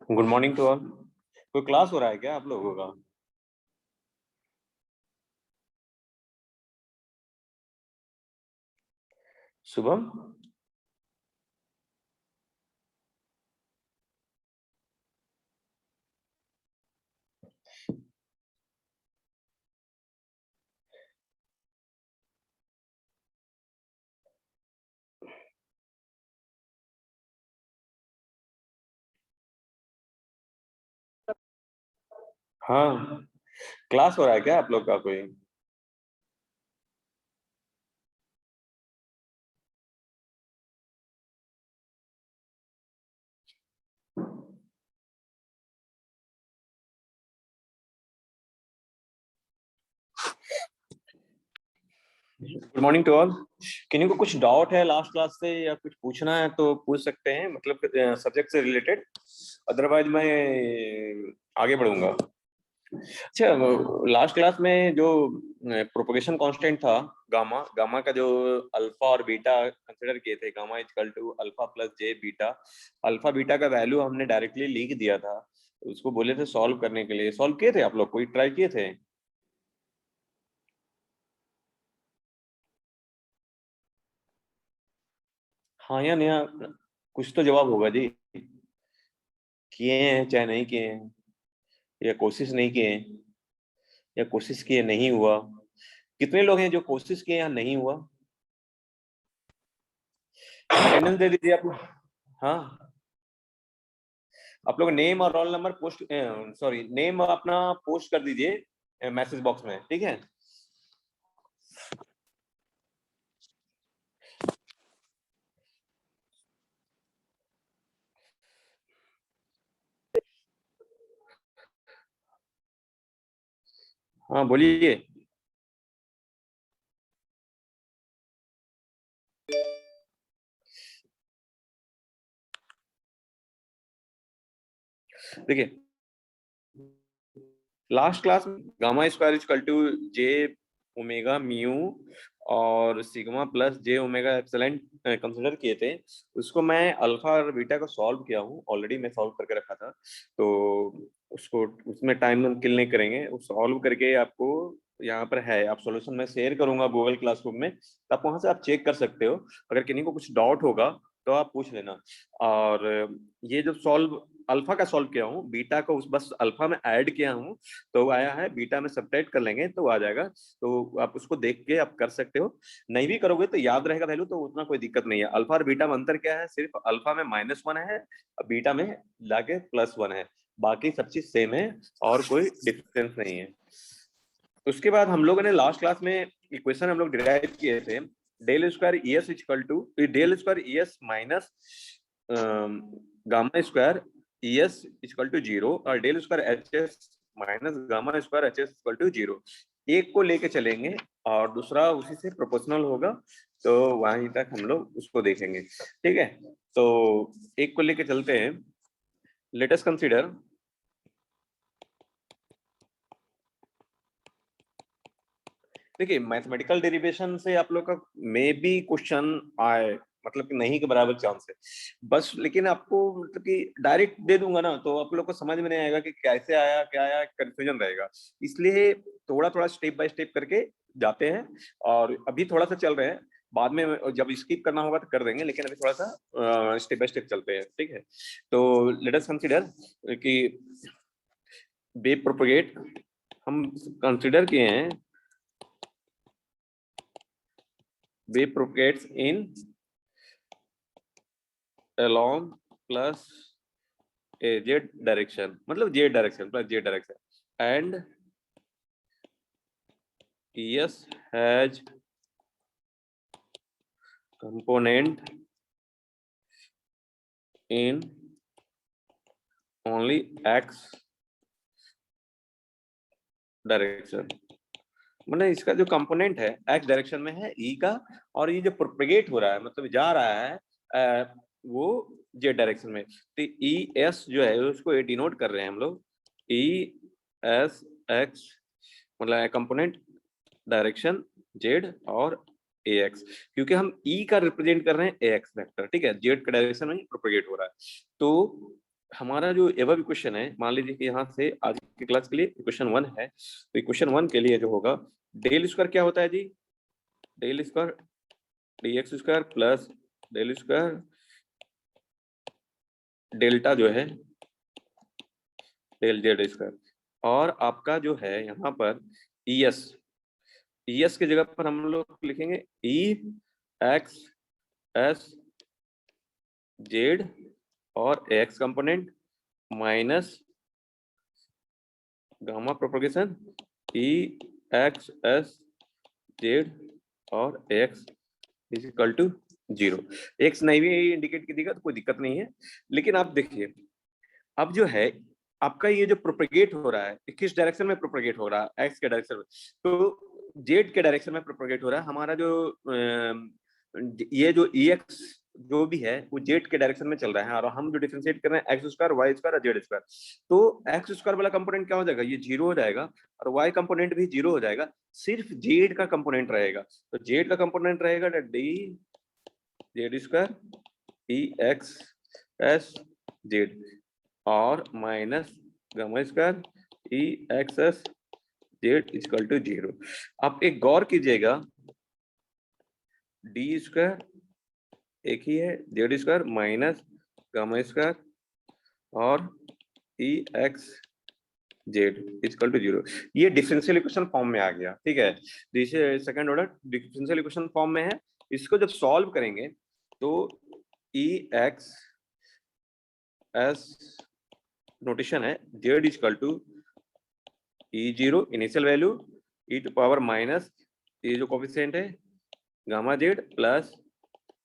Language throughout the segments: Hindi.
Good morning to all. कोई क्लास हो रहा है क्या आप लोगों का? शुभम, हाँ क्लास हो रहा है क्या आप लोग का कोई? Good morning to all. किन्हीं को कुछ डाउट है लास्ट क्लास से या कुछ पूछना है तो पूछ सकते हैं, मतलब सब्जेक्ट से रिलेटेड। अदरवाइज मैं आगे बढ़ूंगा। अच्छा, लास्ट क्लास में जो प्रोपगेशन कांस्टेंट था, गामा गामा का जो अल्फा और बीटा कंसिडर किए थे, gamma equal to alpha plus J beta. Alpha beta का वैल्यू हमने डायरेक्टली लिख दिया था, उसको बोले थे सॉल्व करने के लिए। सॉल्व किए थे आप लोग? कोई ट्राई किए थे? हाँ या नहीं? कुछ तो जवाब होगा जी। किए हैं चाहे नहीं किए हैं, या कोशिश नहीं किए हैं, या कोशिश किए नहीं हुआ। कितने लोग हैं जो कोशिश किए या नहीं हुआ? अटेंडेंस दे दीजिए आप। हाँ, आप लोग नेम और roll number post, sorry name अपना पोस्ट कर दीजिए मैसेज बॉक्स में, ठीक है? हाँ बोलिए। देखिए, लास्ट क्लास में gamma square equal to J omega mu और सिग्मा प्लस जे ओमेगा एप्सिलॉन कंसिडर किए थे। उसको मैं अल्फा और बीटा को सॉल्व किया हूँ, ऑलरेडी मैं सॉल्व करके रखा था। तो उसको, उसमें टाइम हम किल नहीं करेंगे, वो सॉल्व करके आपको यहाँ पर है, आप सॉल्यूशन में शेयर करूंगा गूगल क्लासरूम में, तो आप वहां से आप चेक कर सकते हो। अगर किन्हीं को कुछ डाउट होगा तो आप पूछ लेना। और ये जो सॉल्व अल्फा का सॉल्व किया हूँ, बीटा को उस बस अल्फा में ऐड किया हूँ, तो वो आया है। बीटा में सब्ट्रैक्ट कर लेंगे तो आ जाएगा, तो आप उसको देख के आप कर सकते हो। नहीं भी करोगे तो याद रहेगा वैल्यू, तो उतना कोई दिक्कत नहीं है। अल्फा और बीटा में अंतर क्या है? सिर्फ अल्फा में -1 है और बीटा में लाके +1 है, बाकी सब चीज सेम है और कोई डिफरेंस नहीं है। उसके बाद हम लोगों ने लास्ट क्लास में इक्वेशन हम लोग डिराइव किए थे। Del square E S equal to del square E S minus gamma square E S equal to 0 और del square H S minus gamma square H S equal to 0। एक को लेके चलेंगे और दूसरा उसी से प्रोपोर्शनल होगा, तो वहीं तक हम लोग उसको देखेंगे, ठीक है? तो एक को लेके चलते हैं। लेट अस कंसीडर देखिए मैथमेटिकल डेरिवेशन से आप लोग का मे बी क्वेश्चन आए, मतलब कि नहीं के बराबर चांस है बस, लेकिन आपको मतलब कि डायरेक्ट दे दूंगा ना तो आप लोग को समझ में नहीं आएगा कि कैसे आया क्या आया, कंफ्यूजन रहेगा। इसलिए थोड़ा थोड़ा स्टेप बाय स्टेप करके जाते हैं, और अभी थोड़ा सा चल रहे हैं, बाद में जब स्किप करना होगा तो कर देंगे, लेकिन अभी थोड़ा सा स्टेप बाय स्टेप चलते हैं, ठीक है। तो लेट अस कंसीडर कि वेव प्रोपगेट हम कंसीडर किए हैं, wave propagates in along plus a z direction, मतलब z direction plus z direction, and es has component in only x direction, मतलब इसका जो कंपोनेंट है x डायरेक्शन में है e का, और ये जो प्रोपेगेट हो रहा है मतलब जा रहा है वो z डायरेक्शन में, तो e s जो है उसको डिनोट कर रहे हैं हम लोग e s x, मतलब कंपोनेंट डायरेक्शन z और ax, क्योंकि हम e का रिप्रेजेंट कर रहे हैं ax वेक्टर, ठीक है, z का डायरेक्शन में प्रोपेगेट हो रहा है। तो हमारा जो एवर इक्वेशन है, मान लीजिए कि यहाँ से आज की क्लास के लिए इक्वेशन 1 है, तो इक्वेशन 1 के लिए जो होगा डेल स्क्वायर क्या होता है जी, del square dx square plus del square delta जो है डेल जेड स्क्वायर, और आपका जो है यहाँ पर es, es की जगह पर हम लोग लिखेंगे e x s z और x component minus gamma propagation e x s z और x is equal to 0। x नहीं भी इंडिकेट की देगा तो कोई दिक्कत नहीं है, लेकिन आप देखिए अब जो है आपका ये जो प्रोपेगेट हो रहा है किस डायरेक्शन में प्रोपेगेट हो रहा है, एक्स के डायरेक्शन में, तो जेड के डायरेक्शन में प्रोपेगेट हो रहा है। हमारा जो ये जो ई एक्स जो भी है वो जेड के डायरेक्शन में चल रहा है, और हम जो डिफरेंशिएट कर रहे हैं एक्स स्क्वायर वाई स्क्वायर और जेड स्क्वायर, तो एक्स स्क्वायर वाला कंपोनेंट क्या हो जाएगा, ये जीरो हो जाएगा, और वाई कंपोनेंट भी जीरो हो जाएगा, सिर्फ जेड का कंपोनेंट रहेगा। तो जेड का कंपोनेंट रहेगा D Z square E X S Z और minus gamma square E X S Z equal to 0। आप एक गौर कीजिएगा, डी स्क्वायर एक ही है, Z square minus gamma square और e x Z equal to 0, ये डिफरेंशियल इक्वेशन फॉर्म में आ गया, ठीक है। Second order differential equation form में है। इसको जब सॉल्व करेंगे तो ई एक्स एस नोटेशन है, Z equal to E0 initial value e to power minus ये जो कोफिशिएंट है gamma Z plus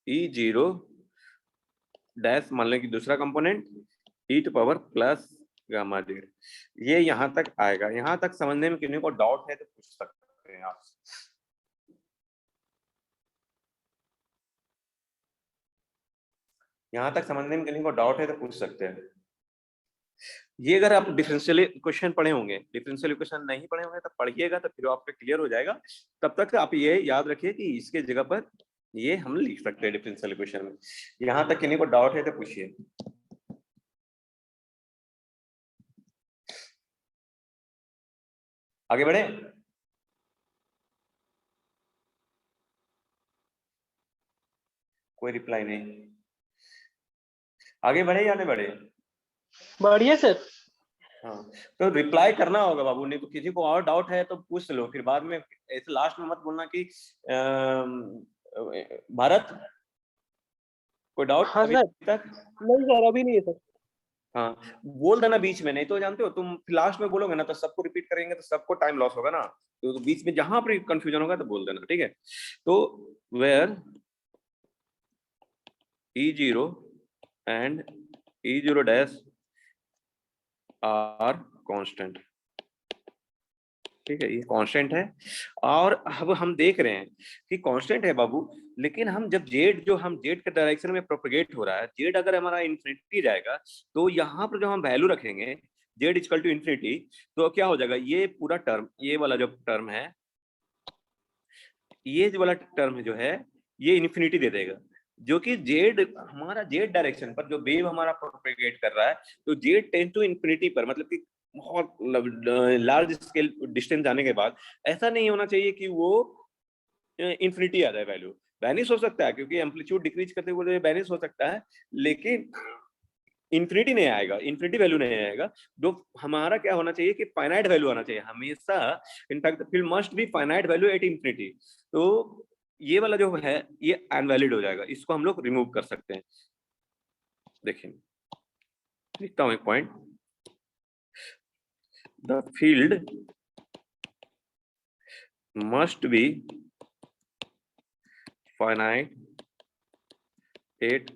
E0 dash मान लें कि दूसरा component e to power plus gamma Z. ये यहाँ तक आएगा, यहाँ तक समझने में किसी को डाउट है तो पूछ सकते हैं आप। यहाँ तक समझने में किसी को डाउट है तो पूछ सकते हैं। ये अगर आप डिफरेंशियल इक्वेशन पढ़े होंगे, डिफरेंशियल इक्वेशन नहीं पढ़े होंगे तब पढ़िएगा, तो फिर आपका क्लियर हो जाएगा। तब तक आप ये याद रखिए कि इसके जगह पर ये हम लिख सकते हैं डिफरेंशियल इक्वेशन में। यहाँ तक किसी को डाउट है तो पूछिए। आगे बढ़े, कोई रिप्लाई नहीं, आगे बढ़े या नहीं बढ़े? बढ़िया सर। हाँ, तो रिप्लाई करना होगा बाबू, नहीं तो किसी को और डाउट है तो पूछ लो, फिर बाद में ऐसे लास्ट में मत बोलना कि भारत कोई डाउट हाँ अभी सर, तक? नहीं सर अभी नहीं है सर। हाँ, बोल देना बीच में, नहीं तो जानते हो तुम लास्ट में बोलोगे ना तो सबको रिपीट करेंगे तो सबको टाइम लॉस होगा ना, तो बीच में जहां पर कंफ्यूजन होगा तो बोल देना, ठीक है। तो where E0 and E0 dash are constant, ठीक है, ये कांस्टेंट है। और अब हम देख रहे हैं कि कांस्टेंट है बाबू, लेकिन हम जब जेड जो हम जेड के डायरेक्शन में प्रोपेगेट हो रहा है, जेड अगर हमारा इन्फिनिटी जाएगा तो यहाँ पर जो हम वैल्यू रखेंगे जेड इक्वल टू इन्फिनिटी, तो क्या हो जाएगा, ये पूरा टर्म, ये वाला जो टर्म है ये जो वाला टर्म जो है ये इन्फिनिटी दे देगा, जो कि जेड हमारा जेड डायरेक्शन पर जो वेव हमारा प्रोपेगेट कर रहा है, तो जेड टेंड टू इन्फिनिटी पर, मतलब कि बहुत लार्ज स्केल डिस्टेंस जाने के बाद ऐसा नहीं होना चाहिए कि वो इन्फिनिटी आ जाए वैल्यू। वैनिश हो सकता है क्योंकि एम्पलीट्यूड डिक्रीज करते हुए वैनिश हो सकता है, लेकिन इन्फिनिटी नहीं आएगा, इन्फिनिटी वैल्यू नहीं आएगा। जो हमारा क्या होना चाहिए कि फाइनाइट वैल्यू आना चाहिए हमेशा। In fact the field must be finite value at infinity. तो ये वाला जो है ये अनवैलिड हो जाएगा, इसको हम लोग रिमूव कर सकते हैं। देखिए लिखता हूं एक point, the field must be finite at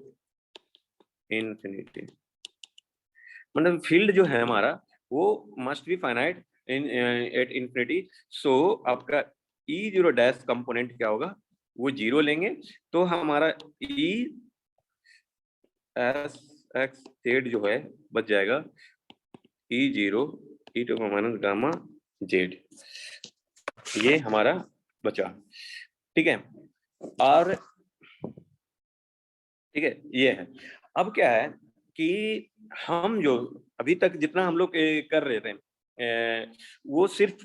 infinity, मतलब फील्ड जो है हमारा वो must be finite in at infinity. So आपका ई जीरो डैश कंपोनेंट क्या होगा, वो जीरो लेंगे तो हमारा ई एस एक्स जेड जो है बच जाएगा E zero e to minus gamma Z, ये हमारा बचा। ठीक है, और ठीक है ये है। अब क्या है कि हम जो अभी तक जितना हम लोग कर रहे थे वो सिर्फ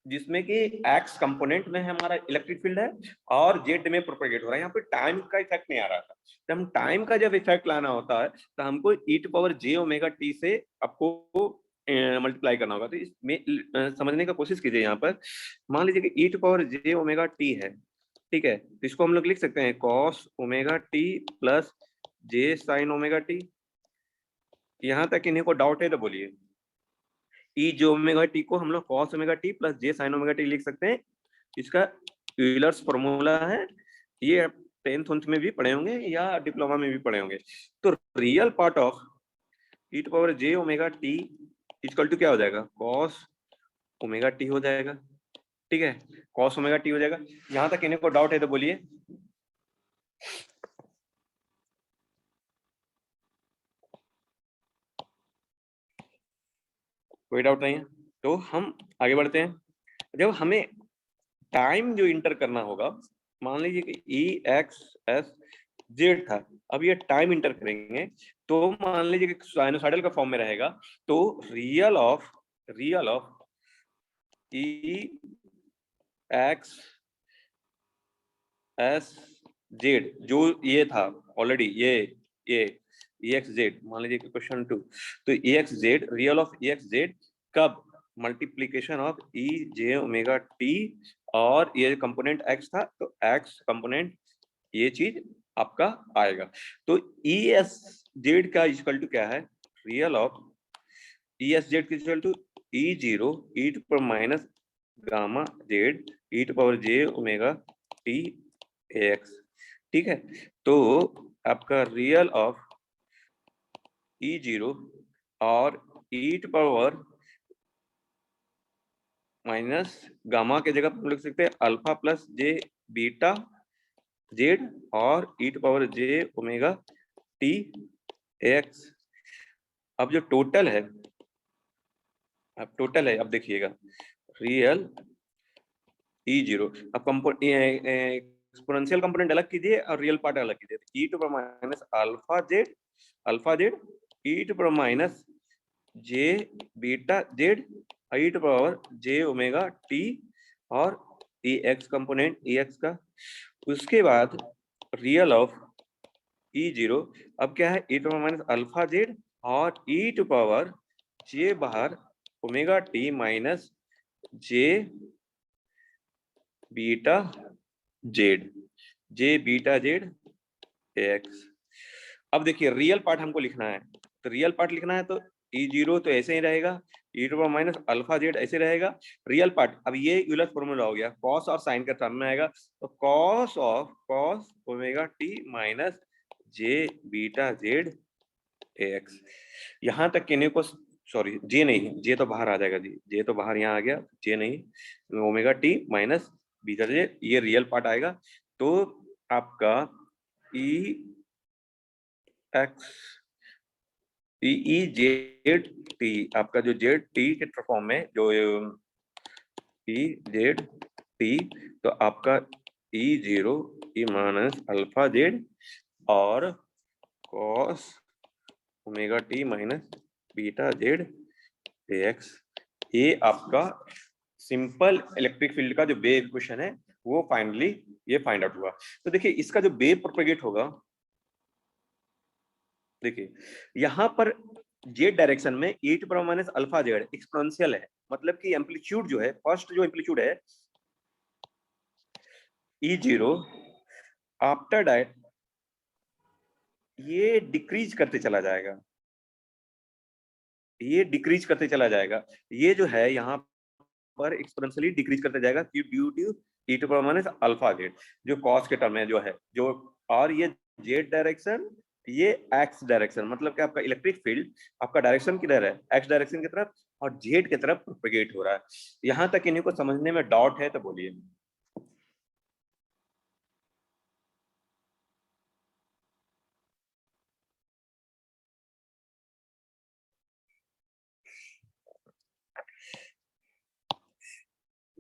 जिसमें कि एक्स कंपोनेंट में हमारा इलेक्ट्रिक फील्ड है और जेड में प्रोपेगेट हो रहा है, यहाँ पे टाइम का इफेक्ट नहीं आ रहा था। जब हम टाइम का जब इफेक्ट लाना होता है तो हमको e to power J omega t से आपको मल्टीप्लाई करना होगा। तो इसमें समझने का कोशिश कीजिए। यहाँ पर मान लीजिए कि e to power J omega t है, ठीक है, तो इसको हम लोग लिख सकते हैं कॉस ओमेगा टी प्लस जे साइन ओमेगा टी। यहाँ तक इन्हीं को डाउट है तो बोलिए। ई जो ओमेगा टी को हम लोग कॉस ओमेगा टी प्लस जे साइन ओमेगा टी लिख सकते हैं, इसका यूलर्स फॉर्मूला है। ये आप 10th में भी पढ़े होंगे या डिप्लोमा में भी पढ़े होंगे। तो real part of E to power J omega T equal to क्या हो जाएगा, कॉस ओमेगा टी हो जाएगा। ठीक है, कॉस ओमेगा टी हो जाएगा। यहाँ तक इन्हीं को डाउट है तो बोलिए। कोई डाउट नहीं है तो हम आगे बढ़ते हैं। जब हमें टाइम जो इंटर करना होगा, मान लीजिए कि ई एक्स एस जेड था, अब ये टाइम इंटर करेंगे तो मान लीजिए कि साइनोसाइडल का फॉर्म में रहेगा, तो real of E X S Z जो ये था ऑलरेडी, ये ई एक्स जेड मान लीजिए कि क्वेश्चन 2, तो E x z real of E x z कब, multiplication of e j omega t, और ये कंपोनेंट एक्स था तो एक्स कंपोनेंट ये चीज आपका आएगा। तो ई एस जेड का इक्वल टू क्या है, real of E s z की equal to E zero e to power minus gamma z e to power J omega t x. ठीक है, तो आपका रियल ऑफ ई जीरो और e to power minus gamma के जगह हम लिख सकते हैं अल्फा प्लस जे बीटा जेड और e to power J omega t x. अब जो टोटल है, अब देखिएगा रियल ई जीरो, अब एक्सपोनेंशियल कंपोनेंट अलग कीजिए और रियल पार्ट अलग कीजिए। E to power minus alpha z e to power minus j beta z e to power J omega t और e x component e x का। उसके बाद रियल ऑफ ई जीरो, अब क्या है e to power minus alpha z और ई टू पावर जे बाहर omega T minus j beta z x. अब देखिए रियल पार्ट हमको लिखना है, तो रियल पार्ट लिखना है तो ई जीरो तो ऐसे ही रहेगा, e to power minus alpha z ऐसे रहेगा। रियल पार्ट अब ये यूलर फॉर्मूला हो गया, कॉस और साइन का टर्म में आएगा, तो cos omega T minus j beta z x. यहाँ तक कहने को, सॉरी जे नहीं, जे तो बाहर आ जाएगा जी, जे तो बाहर यहाँ आ गया, जे नहीं, omega T minus beta Z ये रियल पार्ट आएगा। तो आपका ई एक्स ई जेड टी, आपका जो जेड टी के फॉर्म में जो ई जेड टी, तो आपका E0 E minus alpha z और cos omega T minus beta z x. ये आपका सिंपल इलेक्ट्रिक फील्ड का जो वेव इक्वेशन है वो फाइनली ये फाइंड आउट हुआ। तो देखिए इसका जो वेव प्रोपेगेट होगा, देखिए यहाँ पर जेड डायरेक्शन में e to power minus alpha Z exponential है, मतलब कि एम्पलीट्यूड जो है, फर्स्ट जो एम्पलीट्यूड है E0 आफ्टर दैट ये डिक्रीज करते चला जाएगा, ये डिक्रीज करते चला जाएगा, ये जो है यहाँ पर एक्सपोनेंशियली डिक्रीज करते जाएगा due to e to power minus alpha Z जो कॉस के टर्म में जो है जो, और ये जेड डायरेक्शन ये एक्स डायरेक्शन, मतलब कि आपका इलेक्ट्रिक फील्ड आपका डायरेक्शन किधर है, एक्स डायरेक्शन की तरफ और जेड की तरफ प्रोपेगेट हो रहा है। यहाँ तक इन्हीं को समझने में डाउट है तो बोलिए।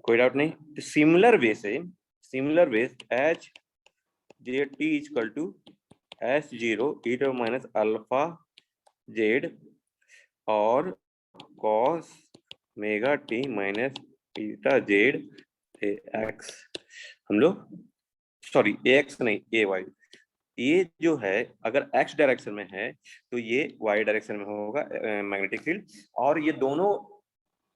कोई डाउट नहीं? तो सिमिलर वे से H Z T equal to S0 e to minus alpha z और cos omega t minus beta z x, हम लोग सॉरी एक्स नहीं ए वाई, ये जो है अगर एक्स डायरेक्शन में है तो ये वाई डायरेक्शन में होगा मैग्नेटिक फील्ड, और ये दोनों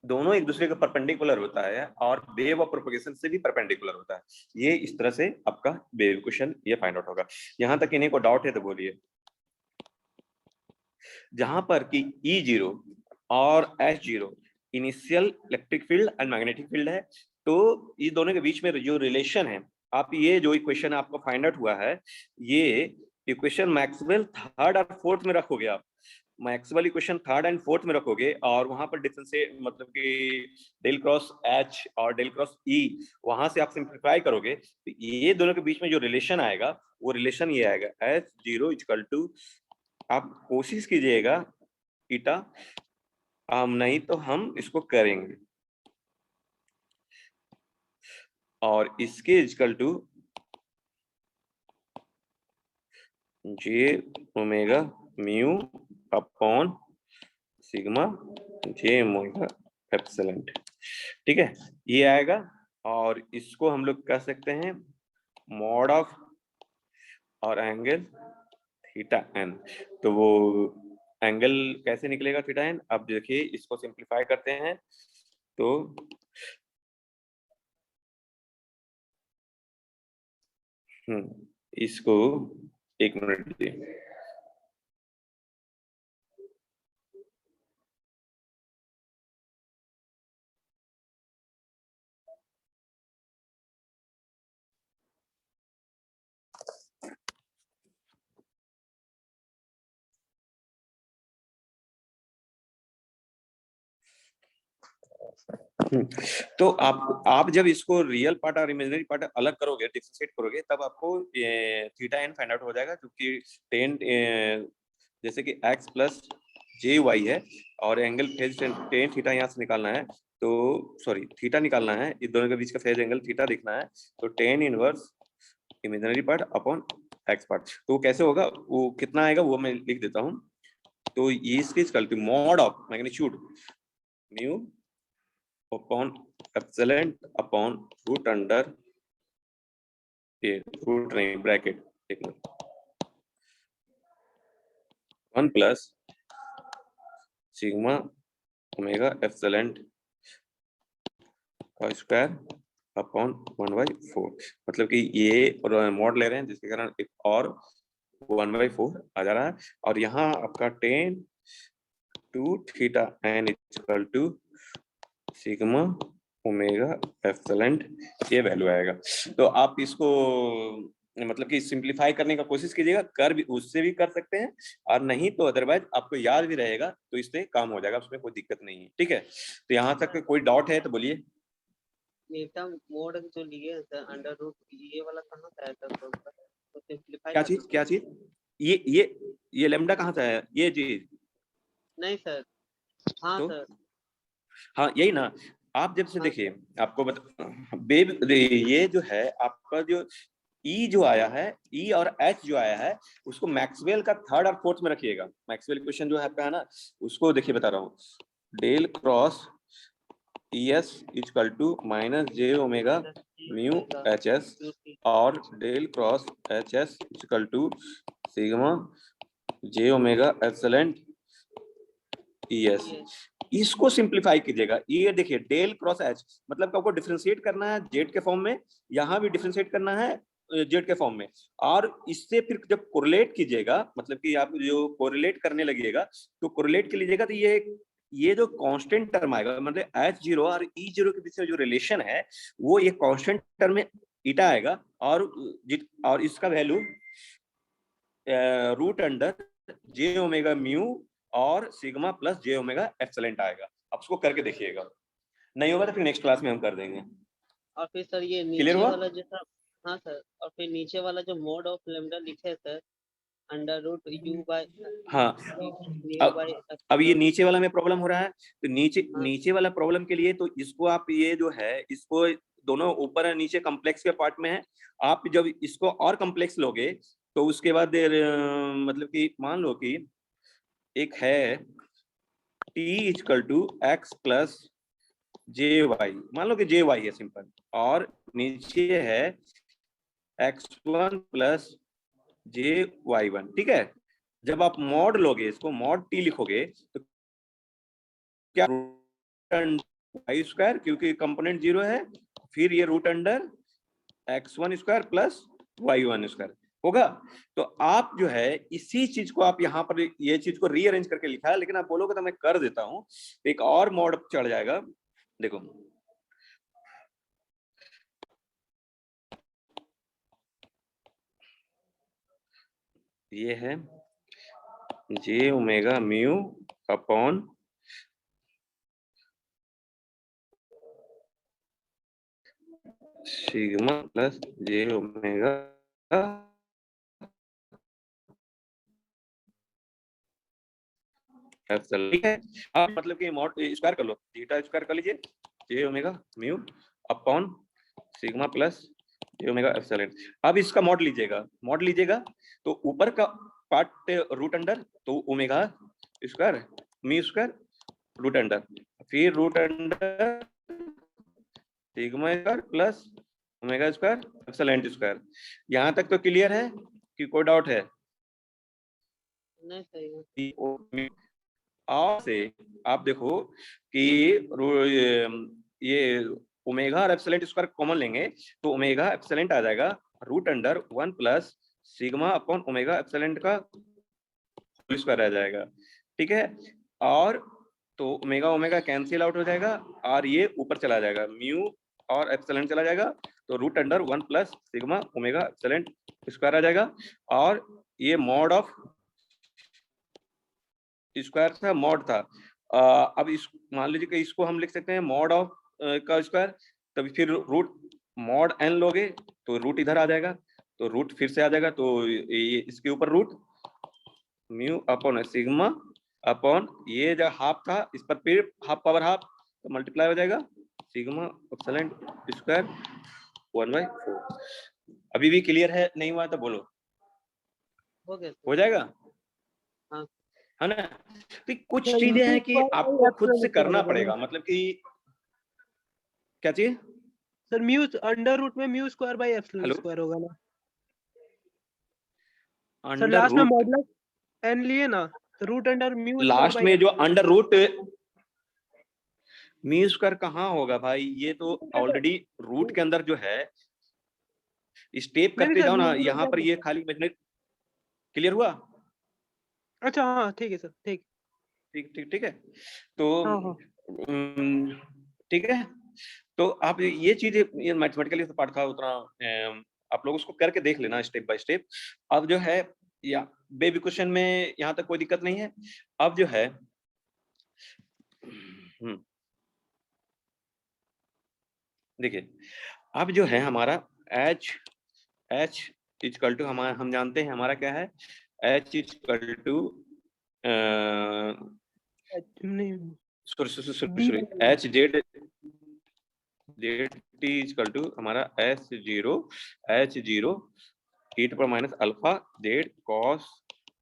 दोनों एक दूसरे के परपेंडिकुलर होता है और वेव ऑफ प्रोपगेशन से भी परपेंडिकुलर होता है। ये इस तरह से आपका वेव इक्वेशन ये फाइंड आउट होगा। यहाँ तक इन्हीं को डाउट है तो बोलिए। जहां पर कि E0 और H0 initial electric field and magnetic field है, तो ये दोनों के बीच में जो रिलेशन है, आप ये जो इक्वेशन आपको फाइंड आउट हुआ है, ये इक्वेशन मैक्सवेल थर्ड और फोर्थ में रखोगे आप, Maxwell equation third and fourth में रखोगे और वहां पर डिफरेंशिएट मतलब कि डेल क्रॉस एच और डेल क्रॉस ई वहां से आप सिंप्लीफाई करोगे तो ये दोनों के बीच में जो रिलेशन आएगा वो रिलेशन ये आएगा H0 इक्वल टू, आप कोशिश कीजिएगा ईटा, नहीं तो हम इसको करेंगे, और इसके equal to J omega mu upon sigma J omega epsilon, ठीक है ये आएगा। और इसको हम लोग कह सकते हैं मॉड ऑफ और एंगल थीटा एन, तो वो एंगल कैसे निकलेगा थीटा एन, अब देखिए इसको सिंप्लीफाई करते हैं तो इसको एक मिनट दीजिए। तो आप जब इसको रियल पार्ट और इमेजिनरी पार्ट अलग करोगे, डिफरेंशिएट करोगे, तब आपको थीटा एन फाइंड आउट हो जाएगा, क्योंकि टेन जैसे कि एक्स प्लस जे वाई है और एंगल फेज टेन थीटा यहाँ से निकालना है, तो सॉरी थीटा निकालना है, इस दोनों के बीच का फेज एंगल थीटा देखना है, तो tan inverse imaginary part upon x part, तो वो कैसे होगा, वो कितना आएगा वो मैं लिख देता हूँ। तो ये इसकी equal to mod of magnitude mu upon epsilon upon root under ये रूट नहीं ब्रैकेट एक minute 1 plus sigma omega epsilon का स्क्वायर अपॉन 1/4, मतलब कि ये मॉड ले रहे हैं जिसके कारण एक और 1/4 आ जा रहा है, और यहाँ आपका tan two theta N equal to sigma omega epsilon ये वैल्यू आएगा। तो आप इसको मतलब कि सिंप्लीफाई करने का कोशिश कीजिएगा, कर भी उससे भी कर सकते हैं, और नहीं तो अदरवाइज आपको याद भी रहेगा तो इससे काम हो जाएगा, उसमें कोई दिक्कत नहीं है, ठीक है। तो यहाँ तक कोई डाउट है तो बोलिए। मीटा मोड जो लिए सर अंडर रूट ये वाला कहाँ से आया सर, तो सिंपलीफाई क्या करना चीज क्या चीज, ये लेमडा कहाँ से आया ये चीज? नहीं सर, हाँ तो सर, हाँ यही ना, आप जब से हाँ देखिए आपको ये जो है आपका जो ई जो आया है, ई और एच जो आया है, उसको मैक्सवेल का थर्ड और फोर्थ में रखिएगा। मैक्सवेल क्वेश्चन जो है आपका है ना, उसको देखिए बता रहा हूँ। Del cross E S equal to minus j omega mu H s और del cross H S equal to sigma J omega epsilon E s. इसको सिंप्लीफाई कीजिएगा। ये देखिए डेल क्रॉस एच मतलब आपको डिफरेंशिएट करना है जेड के फॉर्म में, यहाँ भी डिफरेंशिएट करना है जेड के फॉर्म में, और इससे फिर जब कोरिलेट कीजिएगा, मतलब कि आप जो कोरिलेट करने लगिएगा तो कोरिलेट के लीजिएगा तो ये जो कांस्टेंट टर्म आएगा, मतलब एच जीरो और ई जीरो के बीच में जो रिलेशन है वो ये कांस्टेंट टर्म में ईटा आएगा, और इसका वैल्यू रूट अंडर जे ओमेगा म्यू और सिग्मा प्लस जे ओमेगा एप्सिलॉन आएगा। आप उसको करके देखिएगा, नहीं होगा तो फिर नेक्स्ट क्लास में हम कर देंगे। और फिर सर ये क्लियर नीचे हुआ? वाला जो था, हाँ सर, और फिर नीचे वाला जो मोड ऑफ लेमडा लिखे है sir, under root U by हाँ, म्यू बाय अब ये एप्सिलॉन। नीचे वाला में प्रॉब्लम हो रहा है, तो हाँ नीचे वाला प्रॉब्लम के लिए तो इसको आप ये जो है इसको दोनों ऊपर और नीचे कम्प्लेक्स के पार्ट में है, आप जब इसको और कम्प्लेक्स लोगे तो उसके बाद मतलब कि मान लो कि एक है t equal to X plus J Y, मान लो कि जे वाई है सिंपल, और नीचे है x1 plus J Y one, ठीक है। जब आप मॉड लोगे, इसको मॉड टी लिखोगे तो क्या वाई स्क्वायर, क्योंकि कंपोनेंट जीरो है, फिर ये root under x1 square plus y1 square होगा। तो आप जो है इसी चीज को आप यहाँ पर ये चीज को रीअरेंज करके लिखा है, लेकिन आप बोलोगे तो मैं कर देता हूँ, एक और मॉड चढ़ जाएगा। देखो ये है j omega mu upon sigma plus जे ओमेगा एप्सिलॉन, ठीक है। आप मतलब कि मॉड स्क्वायर कर लो, थीटा स्क्वायर कर लीजिए j omega mu upon sigma plus जे ओमेगा एप्सिलॉन। अब इसका मॉड लीजिएगा तो ऊपर का पार्ट रूट अंडर तो omega square mu square root under, फिर root under sigma square plus omega square epsilon square. यहाँ तक तो क्लियर है कि कोई डाउट है? नहीं सही है। और से आप देखो कि ये ओमेगा और एप्सिलॉन स्क्वायर कॉमन लेंगे तो ओमेगा एप्सिलॉन आ जाएगा root under 1 plus sigma upon omega epsilon का होल स्क्वायर आ जाएगा, ठीक है। और तो ओमेगा ओमेगा कैंसिल आउट हो जाएगा और ये ऊपर चला जाएगा, म्यू और एप्सिलॉन चला जाएगा, तो root under 1 plus sigma omega epsilon square आ जाएगा। और ये मॉड ऑफ स्क्वायर था, मॉड था। अब इस मान लीजिए कि इसको हम लिख सकते हैं मॉड ऑफ का स्क्वायर, तभी फिर रूट मॉड एन लोगे तो रूट इधर आ जाएगा, तो रूट फिर से आ जाएगा, तो ये इसके ऊपर root mu upon sigma upon ये जो हाफ था इस पर फिर हाफ पावर हाफ तो मल्टीप्लाई हो जाएगा सिग्मा एप्सिलॉन स्क्वायर 1/4। अभी भी क्लियर है? नहीं हुआ तो बोलो। हो गया सर। हो जाएगा, हाँ है ना? तो कुछ सर चीजें हैं कि म्यू आपको खुद से स्क्वायर करना होगा पड़ेगा, ना मतलब कि क्या चीज? सर, म्यू अंडर रूट में mu square by epsilon hello, square होगा ना सर? अंडर लास्ट में रूट, मॉडुलस एन लिए ना, तो root under mu square last by में जो epsilon. Under root mu square कहाँ होगा भाई? ये तो ऑलरेडी रूट के अंदर जो है स्टेप नहीं करते सर, जाओ ना, रूट यहाँ पर ये अंडर। खाली इमेजिनरी। क्लियर हुआ? अच्छा हाँ ठीक है सर, ठीक। ठीक ठीक ठीक है। तो हाँ हाँ ठीक है, तो आप ये चीजें, ये मैथमेटिकली तो पार्ट था उतना, आप लोग उसको करके देख लेना स्टेप बाय स्टेप। अब जो है या बेबी क्वेश्चन में यहाँ तक कोई दिक्कत नहीं है। अब जो है देखिए, अब जो है हमारा एच एच इक्वल टू हमारा, हम जानते हैं हमारा क्या है, एच इक्वल टू नहीं sorry B H Z Z T is equal to हमारा H0 e to power minus alpha Z cos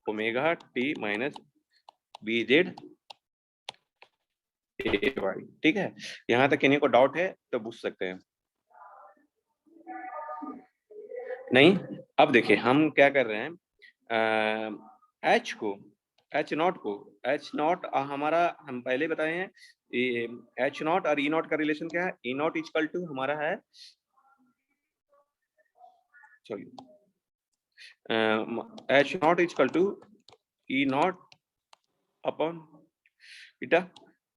omega T minus B Z A Y. ठीक है, यहाँ तक किन्हीं को डाउट है तो पूछ सकते हैं। नहीं, अब देखिए हम क्या कर रहे हैं, एच नॉट हमारा हम पहले बताए हैं, एच नॉट और ई नॉट का रिलेशन क्या है, ई नॉट इक्वल टू हमारा है, चलिए H not equal to E not upon beta.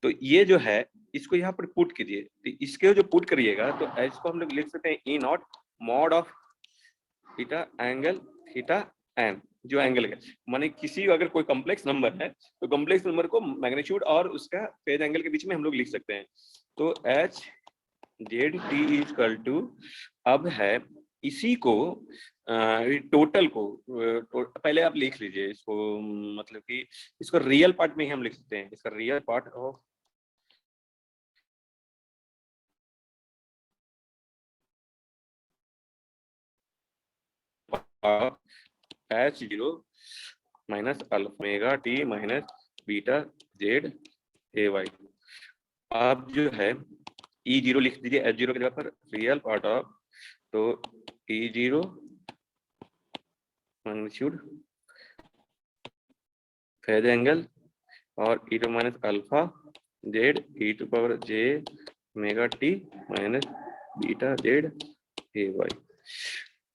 तो ये जो है इसको यहाँ पर पुट कीजिए, तो इसके जो पुट करिएगा तो एच को हम लोग लिख सकते हैं E not mod of theta angle theta n, जो एंगल है माने किसी अगर कोई कॉम्प्लेक्स नंबर है तो कॉम्प्लेक्स नंबर को मैग्नीट्यूड और उसका फेज एंगल के बीच में हम लोग लिख सकते हैं। तो H Z T equal to अब है इसी को टोटल को पहले आप लिख लीजिए इसको, मतलब कि इसको रियल पार्ट में ही हम लिख सकते हैं, इसका real part of H0 minus alpha T minus beta Z A Y. आप जो है E0 लिख दीजिए H0 के जगह पर, रियल पार्ट ऑफ तो E0 मैग्नीट्यूड फेज एंगल और e to minus alpha Z e to power J omega T minus beta Z A Y.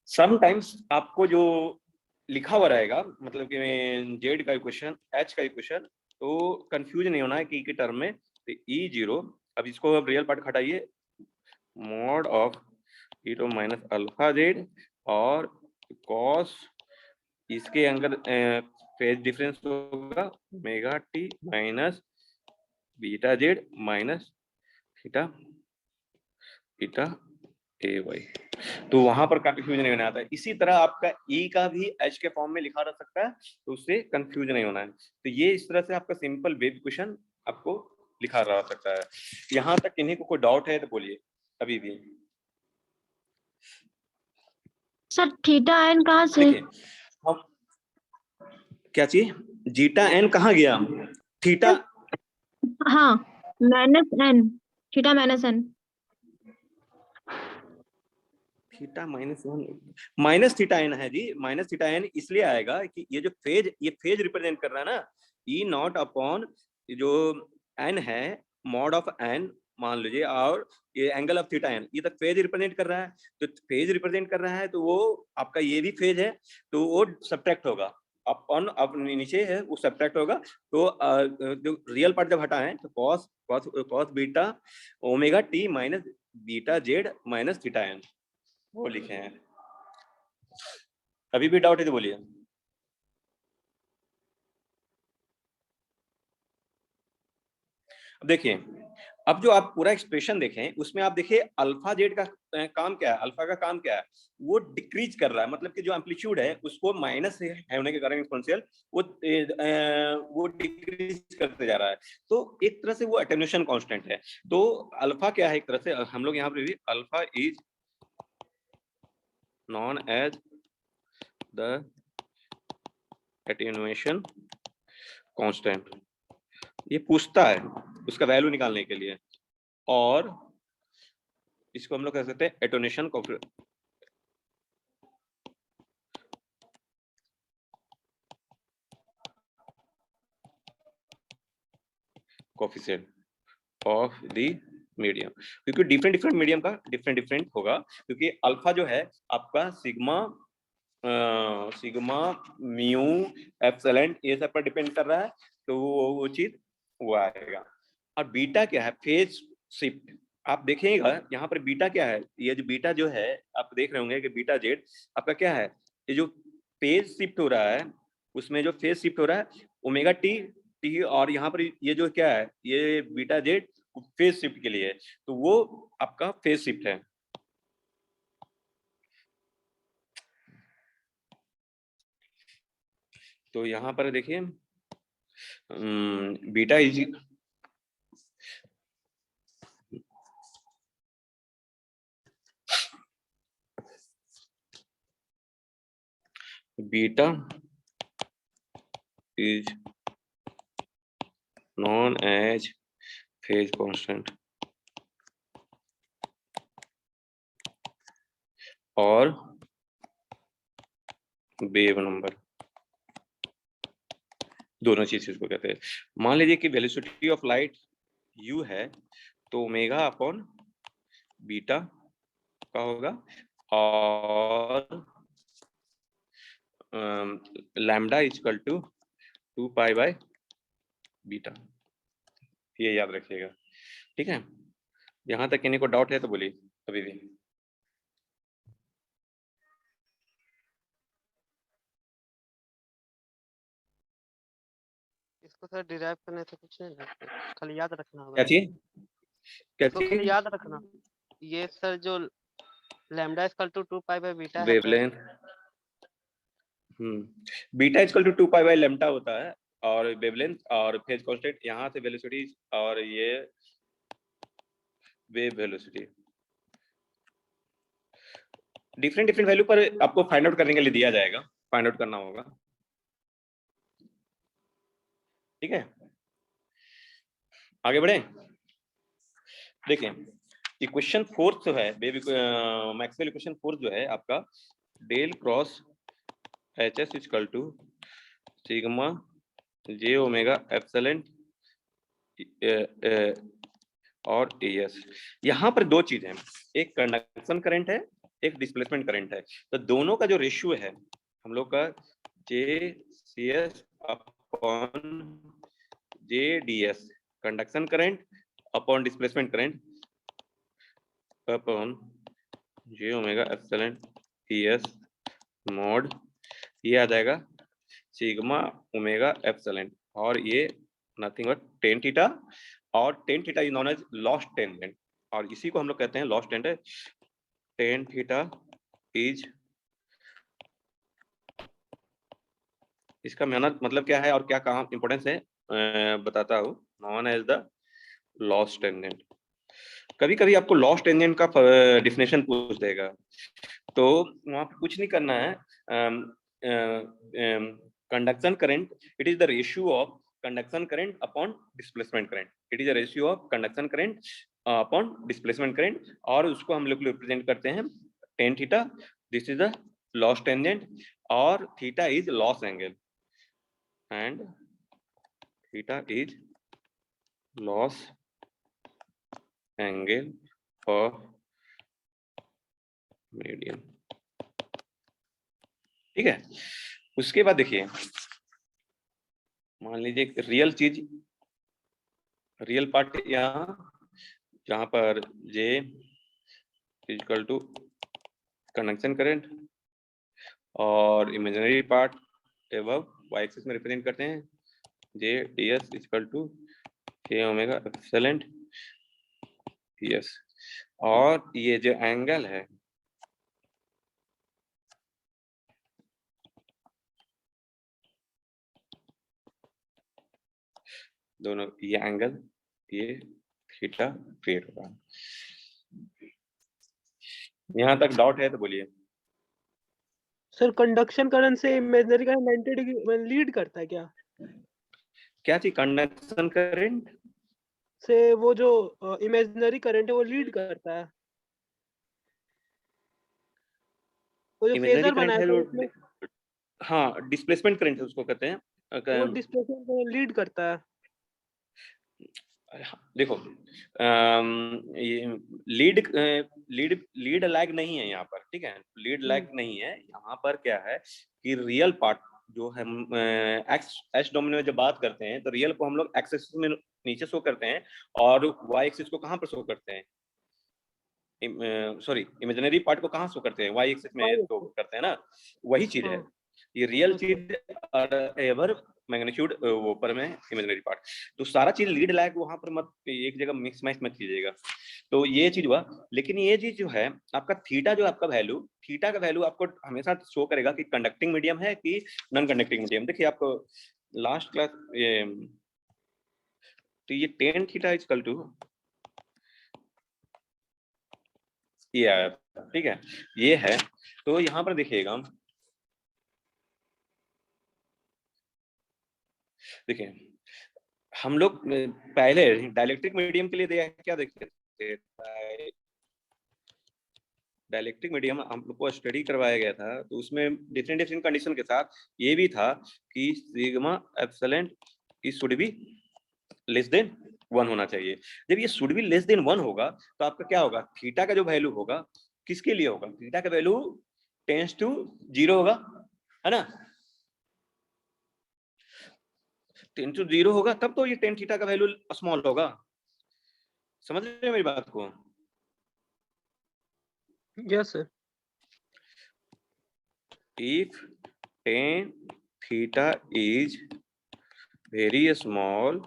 Sometimes आपको जो लिखा हुआ रहेगा मतलब कि जेड का इक्वेशन एच का इक्वेशन, तो कंफ्यूज नहीं होना है की के टर्म में। तो E0 अब इसको अब रियल पार्ट हटाइए, mod of e to minus alpha z और कॉस इसके अंदर फेज डिफरेंस होगा omega T minus beta Z minus theta theta a y. तो वहां पर कंफ्यूजन नहीं होना आता है। इसी तरह आपका ई का भी एच के फॉर्म में लिखा रह सकता है, तो उससे कंफ्यूजन नहीं होना है। तो ये इस तरह से आपका सिंपल वेव इक्वेशन आपको लिखा रह सकता है। यहाँ तक किन्हीं को कोई डाउट है तो बोलिए अभी भी। सर थीटा एन कहाँ से? देखिए हम क्या चीज जीटा एन कहाँ गया, थीटा हाँ minus N, theta minus N. Theta minus theta N है जी। माइनस थीटा एन इसलिए आएगा कि ये फेज रिप्रेजेंट कर रहा है ना, ई नॉट अपॉन जो एन है मॉड ऑफ एन मान लीजिए, और ये एंगल ऑफ थीटा एन, ये तक फेज रिप्रेजेंट कर रहा है। तो फेज रिप्रेजेंट कर रहा है तो वो आपका ये भी फेज है, तो वो सब्ट्रैक्ट होगा अपॉन, अब नीचे है वो सब्ट्रैक्ट होगा। तो जो रियल पार्ट जब हटाएं तो cos cos cos beta omega T minus beta Z minus theta N वो लिखे हैं। अभी भी डाउट है तो बोलिए। देखिए अब जो आप पूरा एक्सप्रेशन देखें उसमें आप देखिए अल्फा जेड का काम क्या है, अल्फा का काम क्या है, वो डिक्रीज कर रहा है, मतलब कि जो एम्पलीट्यूड है उसको माइनस है होने के कारण एक्सपोनेंशियल वो डिक्रीज करते जा रहा है। तो एक तरह से वो अटेन्यूएशन कांस्टेंट है। तो अल्फा क्या है, एक तरह से हम लोग यहाँ पे भी alpha is known as the attenuation constant. ये पूछता है उसका वैल्यू निकालने के लिए, और इसको हम लोग कह सकते हैं एटोनेशन कोफिशिएंट ऑफ द मीडियम, क्योंकि डिफरेंट मीडियम का डिफरेंट होगा, क्योंकि अल्फा जो है आपका सिग्मा सिग्मा म्यू एप्सिलॉन ये सब पर डिपेंड कर रहा है, तो वो चीज वो आएगा। और बीटा क्या है, फेज शिफ्ट। आप देखेगा यहाँ पर बीटा क्या है, ये जो बीटा जो है आप देख रहे होंगे कि बीटा जेड आपका क्या है, ये जो फेज शिफ्ट हो रहा है उसमें जो फेज शिफ्ट हो रहा है ओमेगा टी टी, और यहाँ पर ये जो क्या है ये बीटा जेड फेज शिफ्ट के लिए है, तो वो आपका फेज शिफ्ट है। तो यहाँ पर देखिए beta is beta is known as phase constant और वेव नंबर, दोनों चीज इसको कहते हैं। मान लीजिए कि वेलोसिटी ऑफ लाइट u है, तो ओमेगा अपॉन बीटा का होगा और lambda equal to 2 pi by beta, ये याद रखिएगा। ठीक है, यहाँ तक किन्हीं को डाउट है तो बोलिए अभी भी। इसको सर डिराइव करने से कुछ नहीं लगता, खाली याद रखना होगा। क्या चीज क्या इसको खाली चीज याद रखना। ये सर जो lambda equal to 2 pi by beta है sir, wavelength, beta equal to 2 pi by lambda होता है और वेवलेंथ और फेज कांस्टेंट, यहाँ से वेलोसिटी और ये wave velocity different different value पर आपको फाइंड आउट करने के लिए दिया जाएगा, फाइंड आउट करना होगा। ठीक है, आगे बढ़े। देखिए इक्वेशन फोर्थ जो है मैक्सवेल इक्वेशन फोर्थ जो है आपका, del cross H S equal to sigma J omega epsilon और एस। यहाँ पर दो चीज हैं, एक कंडक्शन करंट है, एक डिस्प्लेसमेंट करंट है। तो दोनों का जो रेशियो है हम लोग का J C S upon J D S, conduction current upon displacement current upon j omega epsilon s mod, ये आ जाएगा सिग्मा ओमेगा एप्सिलॉन, और ये नथिंग बट टेन थीटा, और tan theta is known as loss tangent, और इसी को हम लोग कहते हैं loss tangent. Tan theta is, इसका मेहनत मतलब क्या है और क्या कहाँ इंपोर्टेंस है बताता हूँ। Known as the loss tangent. कभी कभी आपको लॉस टेंजेंट का डिफिनेशन पूछ देगा, तो वहां पे कुछ नहीं करना है। Conduction current, it is the ratio of conduction current upon displacement current, it is the ratio of conduction current upon displacement current, और उसको हम लोग रिप्रेजेंट करते हैं tan theta, this is the loss tangent, और theta is loss angle, and theta is loss angle of medium. ठीक है, उसके बाद देखिए मान लीजिए एक रियल चीज, रियल पार्ट यहाँ, जहां पर J equal to conduction current और imaginary part above Y axis में रिप्रेजेंट करते हैं J D S equal to K omega epsilon S, और ये जो एंगल है दोनों, ये एंगल ये थीटा क्रिएट होगा। यहाँ तक डाउट है तो बोलिए। सर कंडक्शन करंट से इमेजिनरी करंट 90 डिग्री लीड करता है क्या? क्या चीज कंडक्शन करंट से वो जो इमेजिनरी करंट है वो लीड करता है, वो जो इमेजिनरी फेजर करंट बनाया है था जो, उसमें हाँ डिस्प्लेसमेंट करंट है उसको कहते हैं। वो डिस्प्लेसमेंट को लीड करता है। देखो ये लीड लीड लैग नहीं है यहाँ पर, ठीक है, लीड लैग नहीं है यहाँ पर। क्या है कि रियल पार्ट जो है एक्स एच डोमेन में जब बात करते हैं तो रियल को हम लोग एक्स एक्सिस में नीचे शो करते हैं और वाई एक्सिस को कहाँ पर शो करते हैं, सॉरी इमेजिनरी पार्ट को कहाँ शो करते हैं, वाई एक्सिस में शो करते हैं ना, वही चीज है ये रियल चीज एवर मैग्नीट्यूड ऊपर में इमेजिनरी पार्ट। तो सारा चीज लीड लैग वहां पर मत एक जगह मिक्स मैच मत कीजिएगा। तो ये चीज हुआ, लेकिन ये चीज जो है आपका थीटा, जो आपका वैल्यू, थीटा का वैल्यू आपको हमेशा शो करेगा कि कंडक्टिंग मीडियम है कि नॉन कंडक्टिंग मीडियम। देखिए आपको लास्ट क्लास तो ये टेन थीटा इक्वल टू ये आया, ठीक है, ये है। तो यहाँ पर देखिएगा देखिए हम लोग पहले डाइलेक्ट्रिक मीडियम के लिए क्या देखे थे, डाइलेक्ट्रिक मीडियम हम लोग को स्टडी करवाया गया था, तो उसमें डिफरेंट डिफरेंट कंडीशन के साथ ये भी था कि sigma epsilon is should be less than 1 होना चाहिए। जब ये शुड बी लेस देन 1 होगा तो आपका क्या होगा, थीटा का जो वैल्यू होगा किसके लिए होगा, थीटा का वैल्यू टेंड्स टू 0 होगा, है ना, 10 to 0 होगा, तब तो ये टेन थीटा का वैल्यू स्मॉल होगा। समझ रहे हैं मेरी बात को? Yes sir. If tan theta is very small,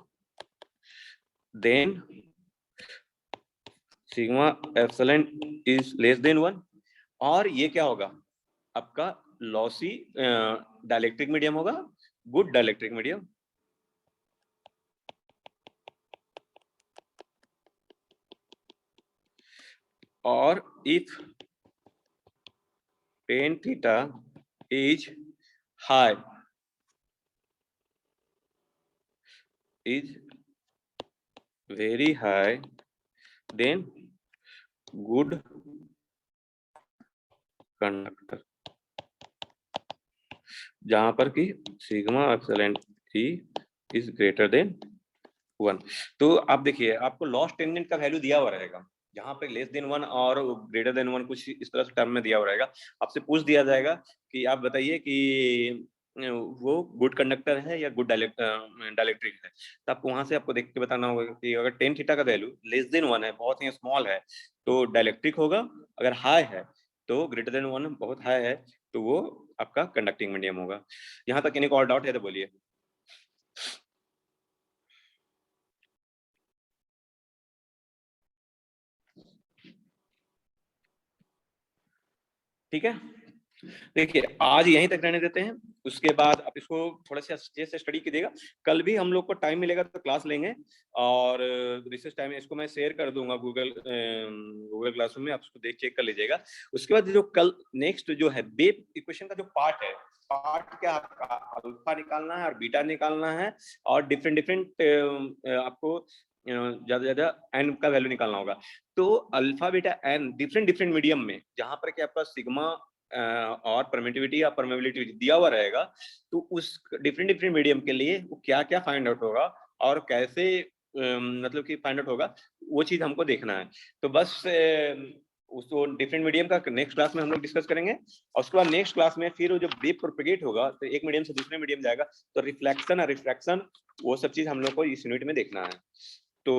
then sigma epsilon is less than 1, और ये क्या होगा, आपका लॉसी डाइलेक्ट्रिक मीडियम होगा, गुड डाइलेक्ट्रिक मीडियम। और if tan theta is high, is very high, then good conductor, जहां पर कि sigma epsilon E is greater than 1। तो आप देखिए आपको लॉस टेंजेंट का वैल्यू दिया हुआ रहेगा, जहां पे लेस देन 1 और ग्रेटर देन 1 कुछ इस तरह से टर्म में दिया हुआ रहेगा। आपसे पूछ दिया जाएगा कि आप बताइए कि वो गुड कंडक्टर है या गुड डाइलेक्ट्रिक है, तो आपको वहां से आपको देख के बताना होगा कि अगर टेन थीटा का वैल्यू लेस देन 1 है, बहुत ही स्मॉल है, तो डाइलेक्ट्रिक होगा, अगर हाई है तो ग्रेटर देन 1 बहुत हाई है तो वो आपका कंडक्टिंग मीडियम होगा। यहाँ तक किसी को और डाउट है तो बोलिए। ठीक है, देखिए आज यहीं तक रहने देते हैं, उसके बाद आप इसको थोड़ा सा अच्छे से स्टडी कीजिएगा। कल भी हम लोग को टाइम मिलेगा तो क्लास लेंगे, और रिसेस टाइम में इसको मैं शेयर कर दूंगा गूगल क्लासरूम में, आप उसको देख चेक कर लीजिएगा। उसके बाद जो कल नेक्स्ट जो है वेव इक्वेशन का जो पार्ट है, पार्ट क्या आपका अल्फा निकालना है और बीटा निकालना है, और डिफरेंट आपको ज्यादा ज्यादा एन का वैल्यू निकालना होगा। तो alpha beta in different different medium में, जहां पर कि आपका सिग्मा और परमिटिविटी या परमेबिलिटी दिया हुआ रहेगा, तो उस डिफरेंट डिफरेंट मीडियम के लिए वो क्या क्या फाइंड आउट होगा और कैसे मतलब कि फाइंड आउट होगा, वो चीज हमको देखना है। तो बस उसको डिफरेंट मीडियम का नेक्स्ट क्लास में हम लोग डिस्कस करेंगे, और उसके बाद नेक्स्ट क्लास में फिर जब वेव प्रोपेगेट होगा तो एक मीडियम से दूसरे मीडियम जाएगा, तो रिफ्लेक्शन और रिफ्रैक्शन वो सब चीज हम लोग को इस यूनिट में देखना है। तो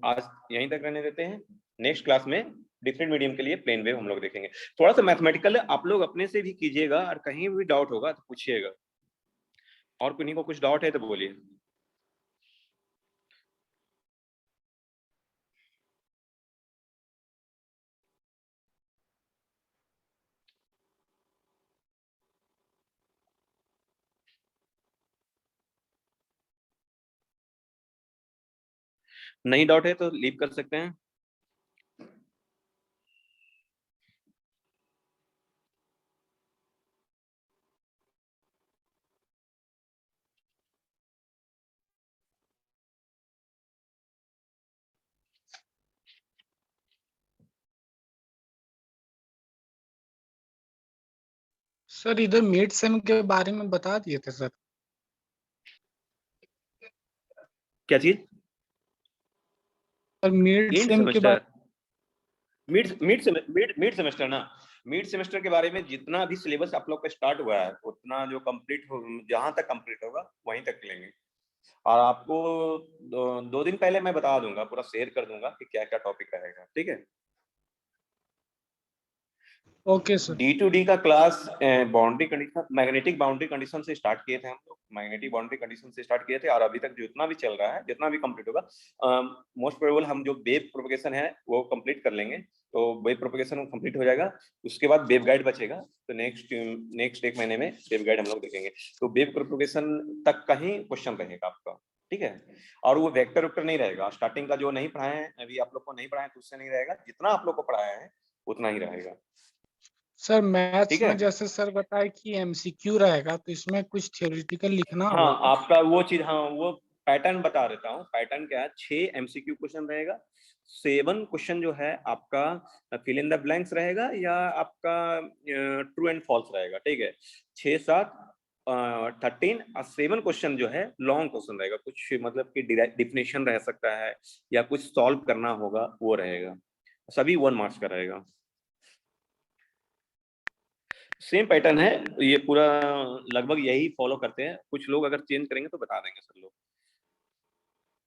आज यहीं तक रहने देते हैं, नेक्स्ट क्लास में डिफरेंट मीडियम के लिए प्लेन वेव हम लोग देखेंगे। थोड़ा सा मैथमेटिकल आप लोग अपने से भी कीजिएगा, और कहीं भी डाउट होगा तो पूछिएगा, और किन्हीं को कुछ डाउट है तो बोलिए। नहीं डाउट है तो लीव कर सकते हैं। सर इधर मिड सेम के बारे में बता दिए थे सर। क्या चीज? सर मिड सेम के बारे मिड सेमेस्टर ना, मिड सेमेस्टर के बारे में जितना भी सिलेबस आप लोग का स्टार्ट हुआ है उतना जो कंप्लीट हो, जहां तक कंप्लीट होगा वहीं तक लेंगे, और आपको 2 दिन पहले मैं बता दूंगा, पूरा शेयर कर दूंगा कि क्या क्या टॉपिक रहेगा। ठीक है, ओके सर। D2D का class boundary condition, magnetic boundary condition से स्टार्ट किए थे हम लोग, मैग्नेटिक बाउंड्री कंडीशन से स्टार्ट किए थे, और अभी तक जितना भी चल रहा है, जितना भी कंप्लीट होगा, मोस्ट प्रोबेबल हम जो वेव प्रोपगेशन है वो कंप्लीट कर लेंगे। तो वेव प्रोपगेशन कंप्लीट हो जाएगा, उसके बाद वेव गाइड बचेगा, तो नेक्स्ट एक महीने में वेव गाइड हम लोग देखेंगे। तो वेव प्रोपगेशन तक का ही क्वेश्चन रहेगा आपका, ठीक है, और वो वेक्टर वेक्टर नहीं रहेगा। स्टार्टिंग का जो नहीं पढ़ाए हैं अभी आप लोग को नहीं पढ़ाए तो उससे नहीं रहेगा, जितना आप लोग को पढ़ाया है उतना ही रहेगा। सर मैथ्स ठीक है? में जैसे सर बताए कि एमसीक्यू रहेगा, तो इसमें कुछ थ्योरेटिकल लिखना हाँ, होगा। आपका वो चीज, हाँ वो पैटर्न बता देता हूँ। पैटर्न क्या है, 6 एमसीक्यू क्वेश्चन रहेगा, 7 क्वेश्चन जो है आपका फिल इन द ब्लैंक्स रहेगा या आपका ट्रू एंड फॉल्स रहेगा, ठीक है। 6 7 13 और 7 क्वेश्चन जो है लॉन्ग क्वेश्चन रहेगा, कुछ मतलब कि डिफिनेशन रह सकता है या कुछ सॉल्व करना होगा, वो रहेगा। सभी 1 मार्क्स का रहेगा। सेम पैटर्न है ये पूरा, लगभग यही फॉलो करते हैं। कुछ लोग अगर चेंज करेंगे तो बता देंगे सर लोग,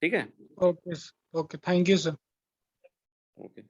ठीक है? Okay, okay, thank you sir. Okay.